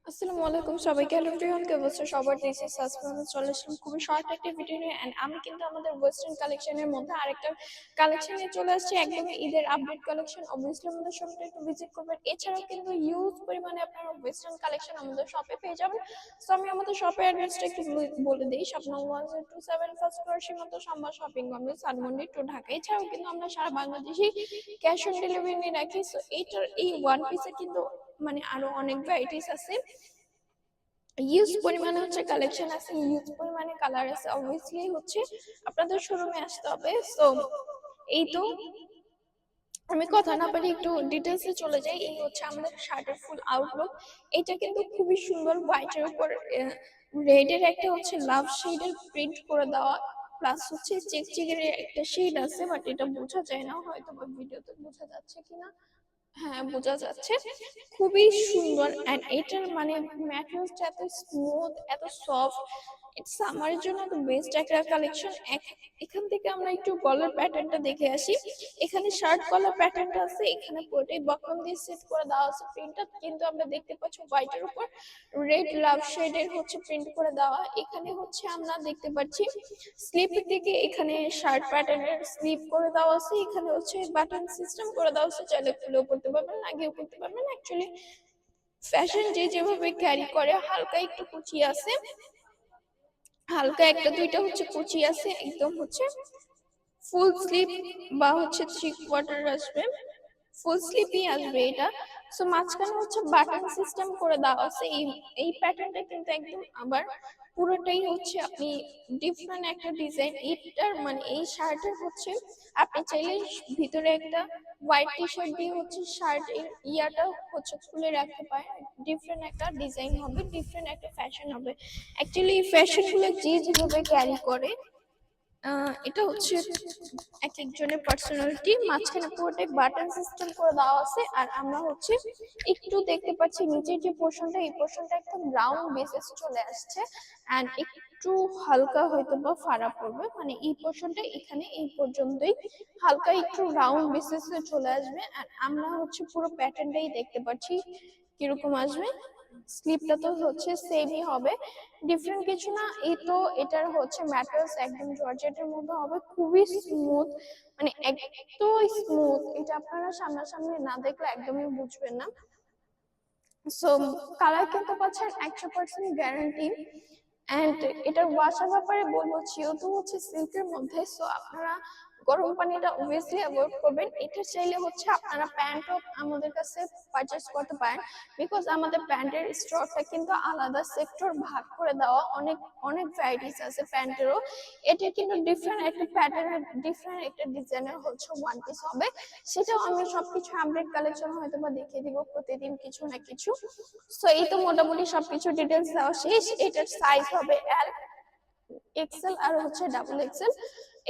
আসসালামু আলাইকুম সবাইকে। হ্যালো এভরিওয়ান, কে বলছো সবার দিস ইজ সাসপেন্স চলে আসলাম খুবই শর্ট একটা ভিডিও নিয়ে। এন্ড আমি কিন্তু আমাদের ওয়েস্টার্ন কালেকশনের মধ্যে আরেকটা কালেকশন নিয়ে চলে আসছি, একদম ঈদের আপডেট কালেকশন। অবভিয়াসলি আমাদের শপটা একটু ভিজিট করবেন। এছাড়াও কিন্তু হিউজ পরিমাণে আপনারা ওয়েস্টার্ন কালেকশন আমাদের শপে পেয়ে যাবেন। সো আমি আমাদের শপের অ্যাড্রেসটা একটু বলে দিই। শপ নং 1027 first floor Shimanto Shambhar shopping complex, Dhanmondi to Dhaka. এছাড়াও কিন্তু আমরা সারা বাংলাদেশে ক্যাশ অন ডেলিভারি নিয়ে রাখি। সো এইটার এই ওয়ান পিসে কিন্তু মানে আরো অনেক ভ্যারাইটিস আছে, হিউজ পরিমাণে হচ্ছে কালেকশন আছে, হিউজ পরিমাণে কালার আছে। অবভিয়াসলি হচ্ছে আপনাদের শোরুমে আসতে হবে। সো এই তো আমি কথা না পারি একটু ডিটেলসে চলে যাই। এই হচ্ছে আমাদের শার্টের ফুল আউটলুক। এটা কিন্তু খুবই সুন্দর, হোয়াইটের উপর রেডের একটা হচ্ছে লাভ শেডের প্রিন্ট করে দেওয়া, প্লাস হচ্ছে চেকচিকের একটা শেড আছে, বাট এটা বোঝা যায় না, হয়তো বা ভিডিওতে বোঝা যাচ্ছে কিনা। হ্যাঁ, বোঝা যাচ্ছে। খুবই সুন্দর। এন্ড এটার মানে ম্যাটেরিয়ালসটা এত স্মুথ, এত সফট। ইটস সামারের জন্য তো বেস্ট একটা কালেকশন। এখান থেকে আমরা একটু গলার প্যাটার্নটা দেখে আসি। এখানে শার্ট গলার প্যাটার্নটা আছে, এখানে পুরোটাই বকরম দিয়ে সেট করে দেওয়া আছে। প্রিন্টটা কিন্তু আমরা দেখতে পাচ্ছি হোয়াইটের উপর রেড লাভ শেডের হচ্ছে প্রিন্ট করে দেওয়া। এখানে হচ্ছে আমরা দেখতে পাচ্ছি স্লিপের দিকে এখানে শার্ট প্যাটার্নের স্লিপ করে দেওয়া আছে। এখানে হচ্ছে বাটন সিস্টেম করে দেওয়া আছে, চাইলে খুলেও পড়তে পারবেন, লাগিয়েও পড়তে পারবেন। অ্যাকচুয়ালি ফ্যাশন যে যেভাবে ক্যারি করে, হালকা একটু কুচি আছে, হালকা একটা দুইটা হচ্ছে কুচি আছে, একদম হচ্ছে ফুল স্লিপ বা হচ্ছে থ্রি কোয়ার্টার আসবে, ফুল স্লিপই আসবে এটা। সো মাঝখানে হচ্ছে বাটন সিস্টেম করে দেওয়া আছে। এই প্যাটার্নটা কিন্তু একদম আবার পুরোটাই হচ্ছে আপনি ডিফারেন্ট একটা ডিজাইন। এইটার মানে এই শার্টের হচ্ছে আপনি চাইলে ভিতরে একটা হোয়াইট টি শার্ট দিয়ে হচ্ছে শার্ট এর ইয়াটা হচ্ছে খুলে রাখতে পারেন। ডিফারেন্ট একটা ডিজাইন হবে, ডিফারেন্ট একটা ফ্যাশন হবে। অ্যাকচুয়ালি এই ফ্যাশন গুলো যে যেভাবে ক্যারি করে, এটা হচ্ছে এক একজনের পার্সোনালিটি। মাঝখানে পুরোটাই বাটন সিস্টেম করে দেওয়া আছে। আর আমরা হচ্ছে একটু দেখতে পাচ্ছি নিচের যে পোর্শনটা, এই পোর্শনটা একদম রাউন্ড বেসিস চলে আসছে। এন্ড একটু হালকা হয়তো বা ফাড়া পড়বে, মানে এই পোর্শনটা এখানে এই পর্যন্তই হালকা একটু রাউন্ড বেসিসে চলে আসবে। আর আমরা হচ্ছে পুরো প্যাটার্নটাই দেখতে পাচ্ছি কিরকম আসবে। স্লিপটা তো হচ্ছে সেমই হবে, ডিফারেন্ট কিছু না। এই তো এটার হচ্ছে ম্যাটেরিয়ালস একদম জর্জেটের মধ্যে হবে, খুবই স্মুথ, মানে এত স্মুথ, এটা আপনারা সামনাসামনি না দেখলে একদমই বুঝবেন না। সো কালার কিন্তু পাচ্ছেন 100% গ্যারান্টি। এন্ড এটার ওয়াশের ব্যাপারে বলবো, যেহেতু হচ্ছে সিল্কের মধ্যে, সো আপনারা গরম পানিটা অবভিয়াসলি অ্যাভয়েড করবেন। এটা চাইলে হচ্ছে আপনারা প্যান্টও আমাদের কাছে পারচেস করতে পারেন, বিকজ আমাদের প্যান্টের স্টকটা কিন্তু আলাদা সেক্টর ভাগ করে দেওয়া, অনেক অনেক ভ্যারাইটিস আছে প্যান্টেরও। এটা কিন্তু ডিফারেন্ট একটা প্যাটার্নের, ডিফারেন্ট একটা ডিজাইনের হচ্ছে ওয়ান পিস হবে। সেটাও আমি সবকিছু আপডেট কালেকশন হয়তো বা দেখিয়ে দিব প্রতিদিন কিছু না কিছু। সো এই তো মোটামুটি সবকিছু ডিটেলস দেওয়া শেষ। এটার সাইজ হবে এল, এক্সেল আর হচ্ছে ডাবল এক্সেল।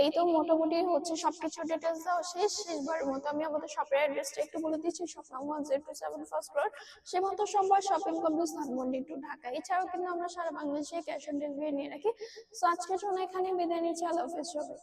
এই তো মোটামুটি হচ্ছে সবকিছু ডিটেলস দেওয়া শেষ। শেষবারের মতো আমি আমাদের শপের অ্যাড্রেসটা একটু বলে দিচ্ছি। শপ নাম 1027 first floor, Shimanto Shambhar shopping complex, Dhanmondi to Dhaka. এছাড়াও কিন্তু আমরা সারা বাংলাদেশে ক্যাশ অন ডেলিভারি নিয়ে রাখি। সো আজকের জন্য এখানে বিদায় নিচ্ছি। আল্লাহ হাফেজ সবাই।